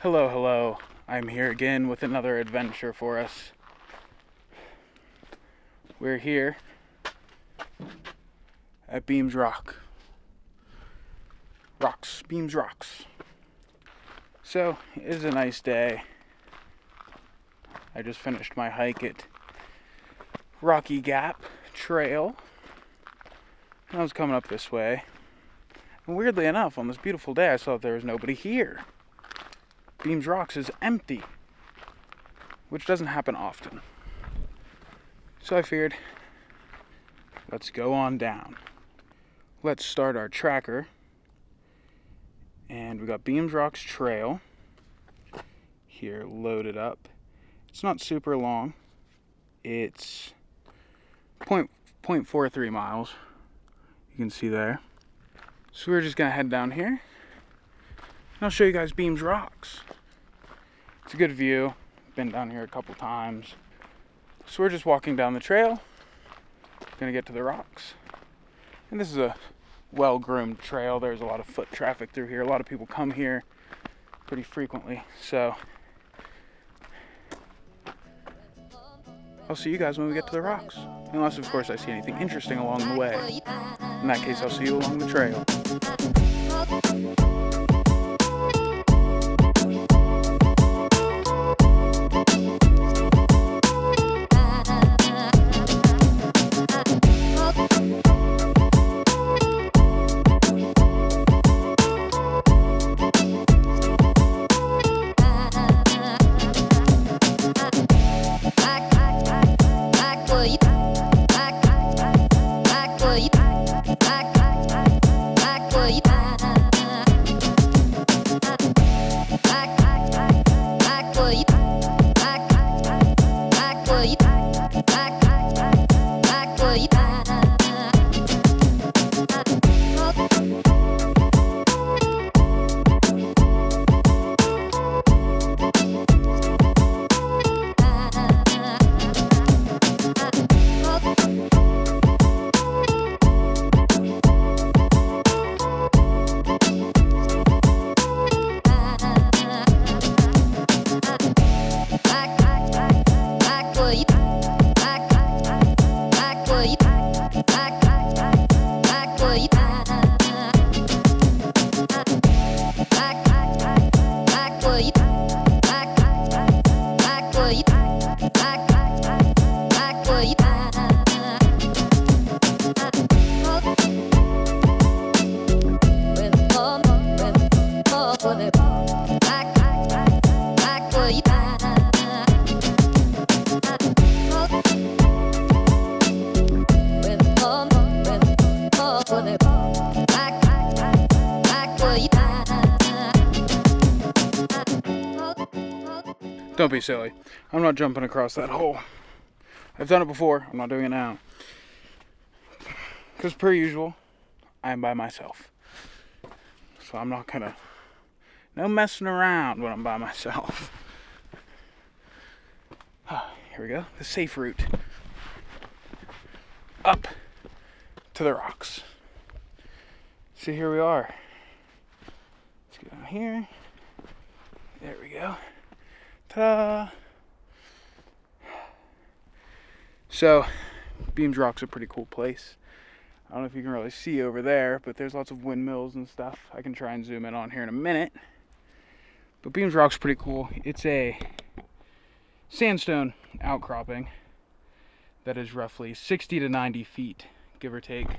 Hello, hello. I'm here again with another adventure for us. We're here at Beams Rock. Beams Rocks. So, it is a nice day. I just finished my hike at Rocky Gap Trail. I was coming up this way. And weirdly enough, on this beautiful day, I saw that there was nobody here. Beams Rocks is empty, which doesn't happen often. So I figured, let's go on down. Let's start our tracker. And we got Beams Rocks Trail here loaded up. It's not super long. It's 0.43 miles. You can see there. So we're just gonna head down here. And I'll show you guys Beams Rocks. It's a good view. Been down here a couple times. So we're just walking down the trail. Gonna get to the rocks. And this is a well-groomed trail. There's a lot of foot traffic through here. A lot of people come here pretty frequently. So I'll see you guys when we get to the rocks. Unless, of course, I see anything interesting along the way. In that case, I'll see you along the trail. Don't be silly. I'm not jumping across that hole. I've done it before. I'm not doing it now. Because per usual, I am by myself. So I'm not gonna... No messing around when I'm by myself. Here we go. The safe route. Up to the rocks. So here we are. Let's get down here. There we go. Ta-da! So, Beams Rock's a pretty cool place. I don't know if you can really see over there, but there's lots of windmills and stuff. I can try and zoom in on here in a minute. But Beams Rock's pretty cool. It's a sandstone outcropping that is roughly 60 to 90 feet, give or take,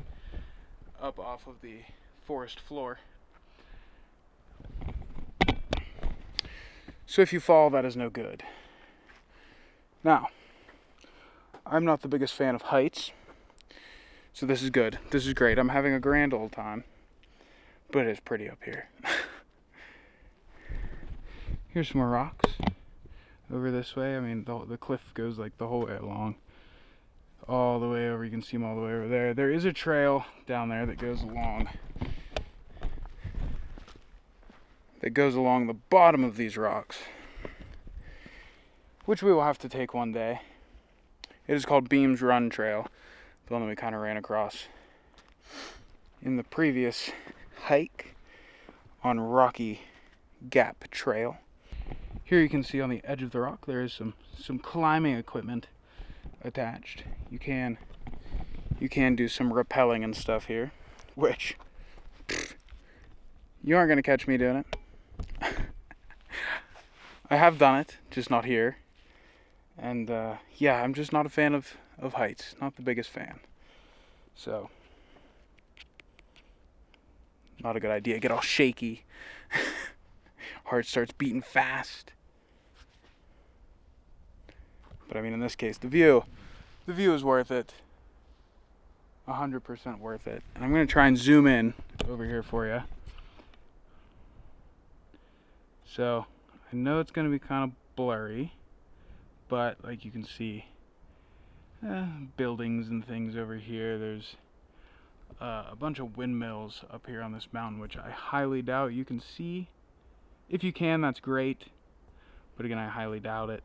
up off of the forest floor. So if you fall, that is no good. Now, I'm not the biggest fan of heights, so this is good. This is great. I'm having a grand old time, but it is pretty up here. Here's some more rocks over this way. I mean, the cliff goes like the whole way along, all the way over. You can see them all the way over there. There is a trail down there that goes along the bottom of these rocks, which we will have to take one day. It is called Beams Run Trail, the one that we kind of ran across in the previous hike on Rocky Gap Trail. Here you can see on the edge of the rock there is some climbing equipment attached. You can do some rappelling and stuff here, which you aren't gonna catch me doing it. I have done it, just not here. And yeah, I'm just not a fan of heights. Not the biggest fan. So, not a good idea. Get all shaky. Heart starts beating fast. But I mean, in this case, the view is worth it. 100% worth it. And I'm going to try and zoom in over here for you. So, I know it's going to be kind of blurry, but like you can see, buildings and things over here. There's a bunch of windmills up here on this mountain, which I highly doubt you can see. If you can, that's great. But again, I highly doubt it.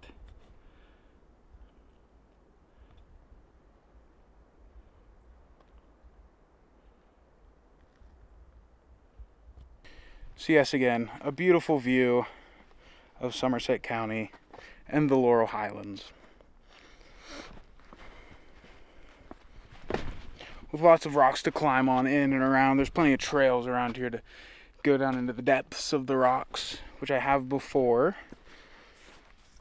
So yes, again, a beautiful view of Somerset County and the Laurel Highlands. With lots of rocks to climb on in and around. There's plenty of trails around here to go down into the depths of the rocks, which I have before.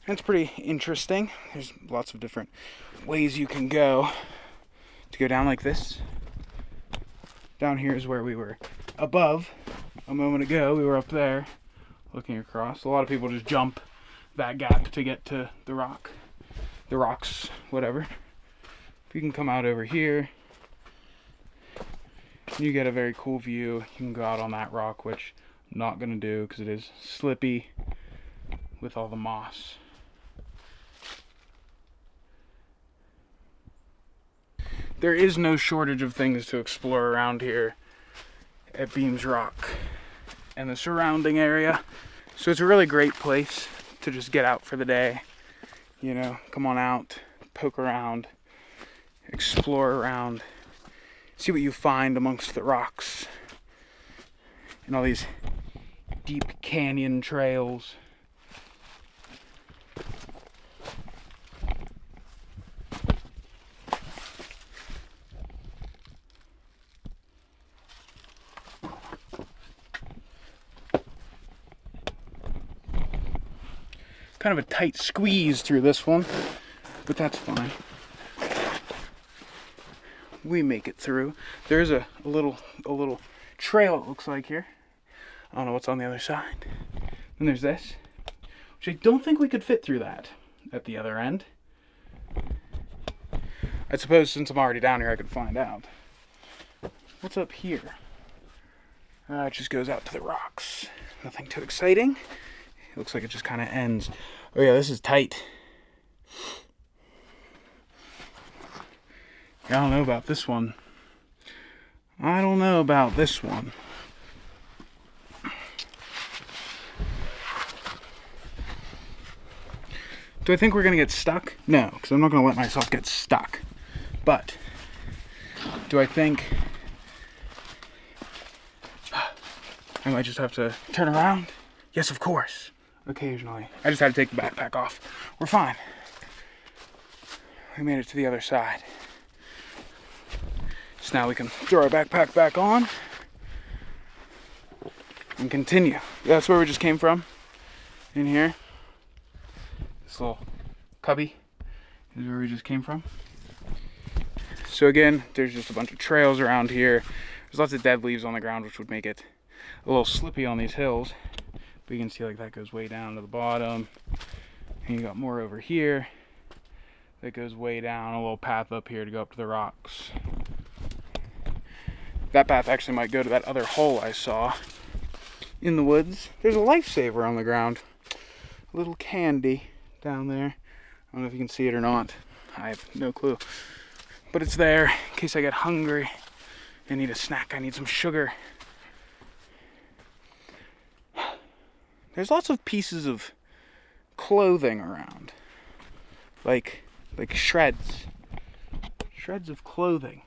And it's pretty interesting. There's lots of different ways you can go to go down like this. Down here is where we were above a moment ago. We were up there looking across. A lot of people just jump that gap to get to the rocks, whatever. If you can come out over here, you get a very cool view. You can go out on that rock, which I'm not going to do because it is slippy with all the moss. There is no shortage of things to explore around here at Beams Rock and the surrounding area. So it's a really great place to just get out for the day. You know, come on out, poke around, explore around. See what you find amongst the rocks and all these deep canyon trails. Kind of a tight squeeze through this one, but that's fine. We make it through. There's a little trail, it looks like here. I don't know what's on the other side. And there's this, which I don't think we could fit through that at the other end. I suppose since I'm already down here, I could find out. What's up here? It just goes out to the rocks. Nothing too exciting. It looks like it just kind of ends. Oh yeah, this is tight. I don't know about this one. I don't know about this one. Do I think we're going to get stuck? No, because I'm not going to let myself get stuck. But, do I think I might just have to turn around? Yes, of course. Occasionally. I just had to take the backpack off. We're fine. We made it to the other side. So now we can throw our backpack back on and continue. That's where we just came from. In here. This little cubby is where we just came from. So again, there's just a bunch of trails around here. There's lots of dead leaves on the ground, which would make it a little slippy on these hills. But you can see like that goes way down to the bottom. And you got more over here that goes way down, a little path up here to go up to the rocks. That path actually might go to that other hole I saw in the woods. There's a lifesaver on the ground. A little candy down there. I don't know if you can see it or not. I have no clue. But it's there in case I get hungry. I need a snack. I need some sugar. There's lots of pieces of clothing around. Like shreds. Shreds of clothing.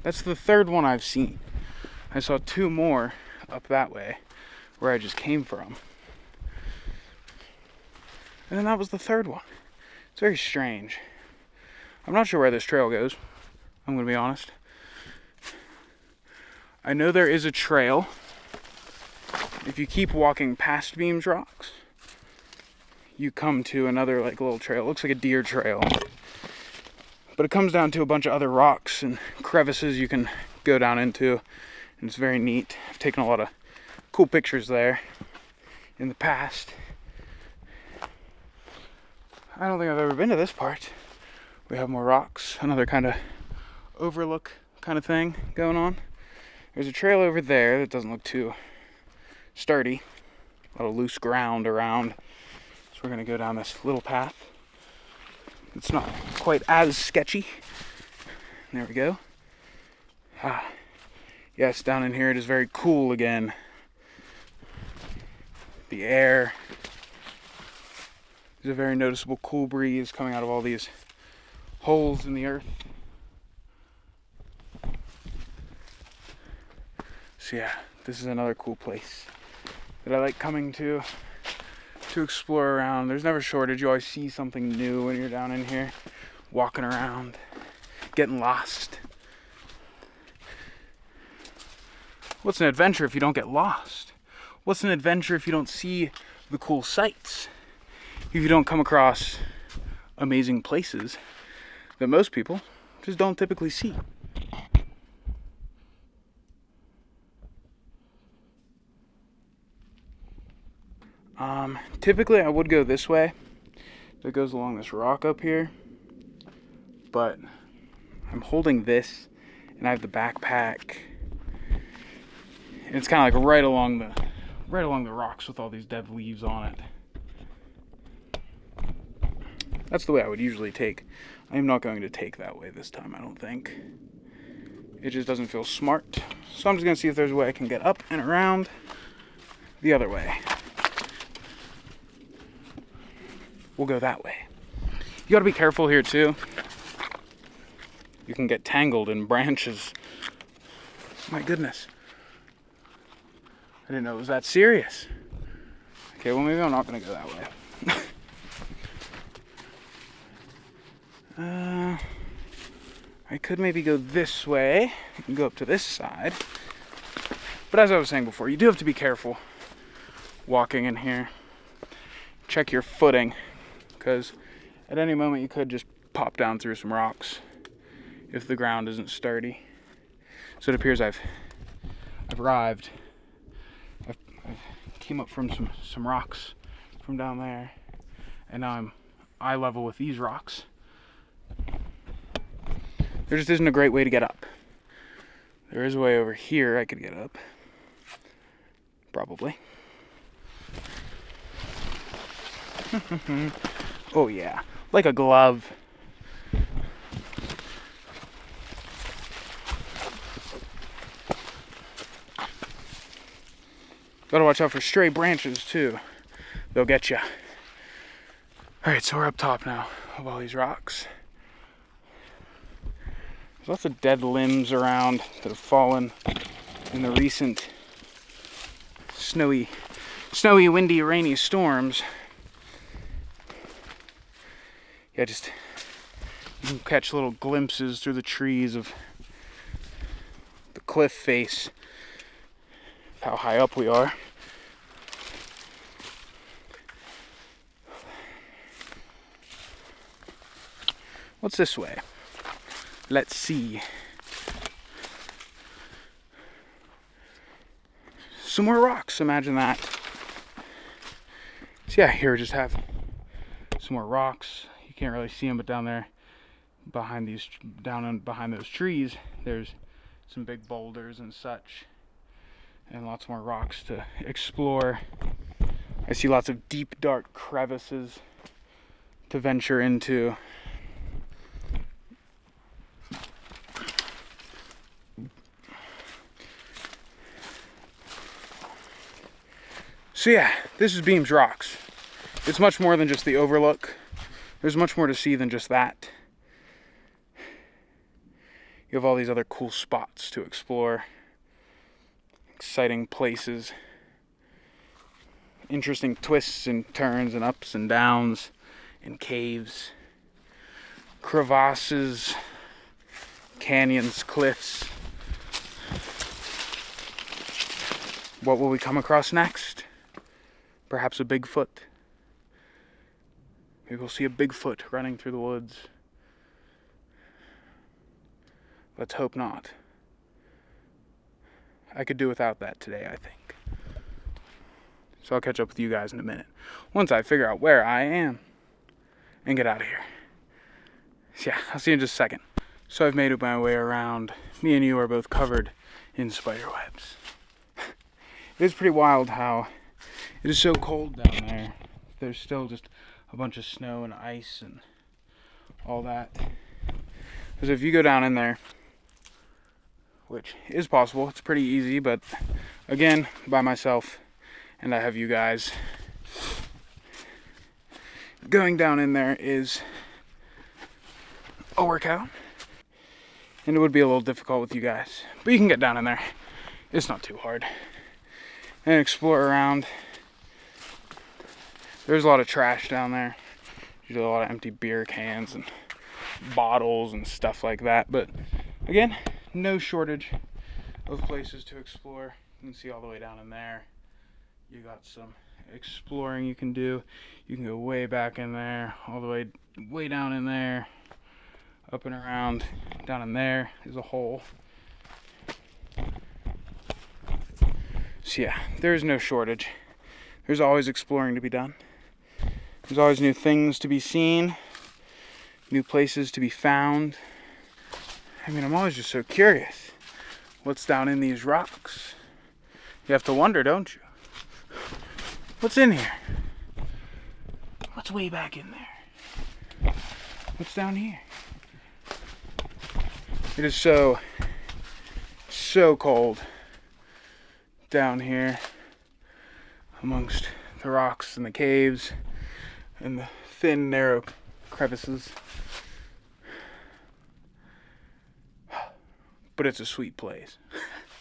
That's the third one I've seen. I saw two more up that way where I just came from. And then that was the third one. It's very strange. I'm not sure where this trail goes. I'm going to be honest. I know there is a trail. If you keep walking past Beams Rocks, you come to another like little trail. It looks like a deer trail. But it comes down to a bunch of other rocks and crevices you can go down into. And it's very neat. I've taken a lot of cool pictures there in the past. I don't think I've ever been to this part. We have more rocks, another kind of overlook kind of thing going on. There's a trail over there that doesn't look too sturdy. A lot of loose ground around. So we're going to go down this little path. It's not quite as sketchy. There we go. Yes, down in here it is very cool again. The air. There's a very noticeable cool breeze coming out of all these holes in the earth. So yeah, this is another cool place that I like coming to explore around. There's never shortage. You always see something new when you're down in here, walking around, getting lost. What's an adventure if you don't get lost? What's an adventure if you don't see the cool sights? If you don't come across amazing places that most people just don't typically see. Typically I would go this way. That goes along this rock up here. But I'm holding this and I have the backpack. And it's kind of like right along the rocks with all these dead leaves on it. That's the way I would usually take. I am not going to take that way this time, I don't think. It just doesn't feel smart. So I'm just going to see if there's a way I can get up and around the other way. We'll go that way. You got to be careful here too. You can get tangled in branches. My goodness. I didn't know it was that serious. Okay, well maybe I'm not going to go that way. I could maybe go this way and go up to this side. But as I was saying before, you do have to be careful walking in here. Check your footing, because at any moment you could just pop down through some rocks if the ground isn't sturdy. So it appears I've arrived. I came up from some rocks from down there, and now I'm eye level with these rocks. There just isn't a great way to get up. There is a way over here I could get up. Probably. Oh yeah, like a glove. Gotta watch out for stray branches too. They'll get you. Alright, so we're up top now of all these rocks. There's lots of dead limbs around that have fallen in the recent snowy, windy, rainy storms. Yeah, just you can catch little glimpses through the trees of the cliff face, how high up we are. What's this way? Let's see. Some more rocks, imagine that. So yeah, here we just have some more rocks. You can't really see them, but down there behind behind those trees, there's some big boulders and such, and lots more rocks to explore. I see lots of deep, dark crevices to venture into. So yeah, this is Beams Rocks. It's much more than just the overlook. There's much more to see than just that. You have all these other cool spots to explore. Exciting places. interesting twists and turns and ups and downs and caves, crevasses, canyons, cliffs. What will we come across next? Perhaps a Bigfoot. Maybe we'll see a Bigfoot running through the woods. Let's hope not. I could do without that today, I think. So I'll catch up with you guys in a minute, once I figure out where I am and get out of here. Yeah, I'll see you in just a second. So I've made my way around. Me and you are both covered in spider webs. It is pretty wild how it is so cold down there. There's still just a bunch of snow and ice and all that. Because if you go down in there, which is possible, it's pretty easy, but again, by myself, and I have you guys. Going down in there is a workout, and it would be a little difficult with you guys, but you can get down in there. It's not too hard. And explore around. There's a lot of trash down there. Usually a lot of empty beer cans and bottles and stuff like that, but again, no shortage of places to explore. You can see all the way down in there. You got some exploring you can do. You can go way back in there, all the way down in there, up and around. Down in there is a hole. So yeah, there's no shortage. There's always exploring to be done. There's always new things to be seen, new places to be found. I mean, I'm always just so curious. What's down in these rocks? You have to wonder, don't you? What's in here? What's way back in there? What's down here? It is so cold down here amongst the rocks and the caves and the thin, narrow crevices. But it's a sweet place.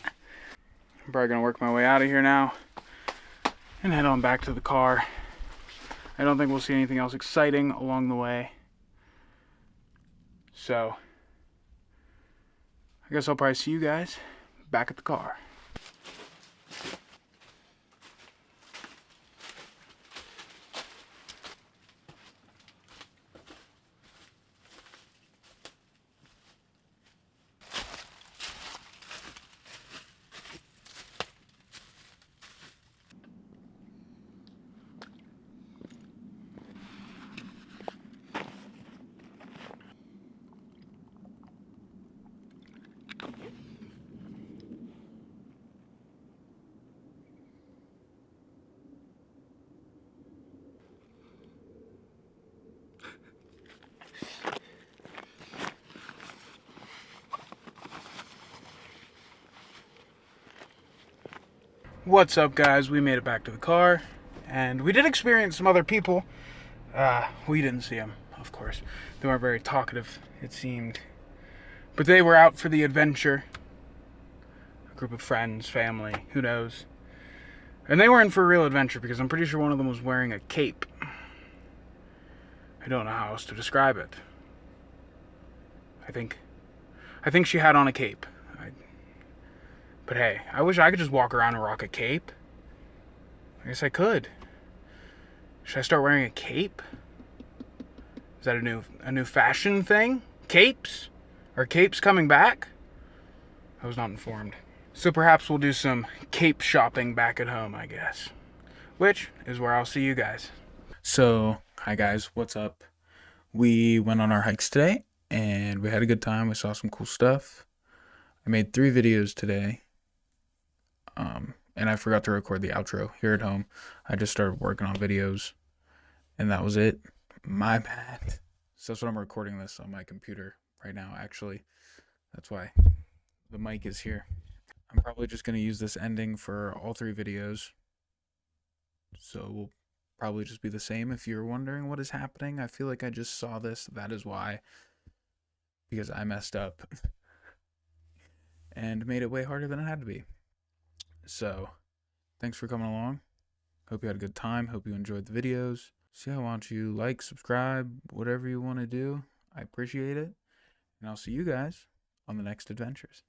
I'm probably gonna work my way out of here now and head on back to the car. I don't think we'll see anything else exciting along the way. So, I guess I'll probably see you guys back at the car. What's up, guys? We made it back to the car, and we did experience some other people. We didn't see them, of course. They weren't very talkative, it seemed. But they were out for the adventure. A group of friends, family, who knows. And they were in for a real adventure because I'm pretty sure one of them was wearing a cape. I don't know how else to describe it. I think she had on a cape. But hey, I wish I could just walk around and rock a cape. I guess I could. Should I start wearing a cape? Is that a new fashion thing? Capes? Are capes coming back? I was not informed. So perhaps we'll do some cape shopping back at home, I guess. Which is where I'll see you guys. So, hi guys, what's up? We went on our hikes today, and we had a good time. We saw some cool stuff. I made 3 videos today. And I forgot to record the outro here at home. I just started working on videos, and that was it. My bad. So that's what I'm recording this on my computer right now, actually. That's why the mic is here. I'm probably just going to use this ending for all 3 videos. So we'll probably just be the same. If you're wondering what is happening, I feel like I just saw this. That is why. Because I messed up. And made it way harder than it had to be. So, thanks for coming along. Hope you had a good time. Hope you enjoyed the videos. So yeah, why don't you like, subscribe, whatever you want to do. I appreciate it. And I'll see you guys on the next adventures.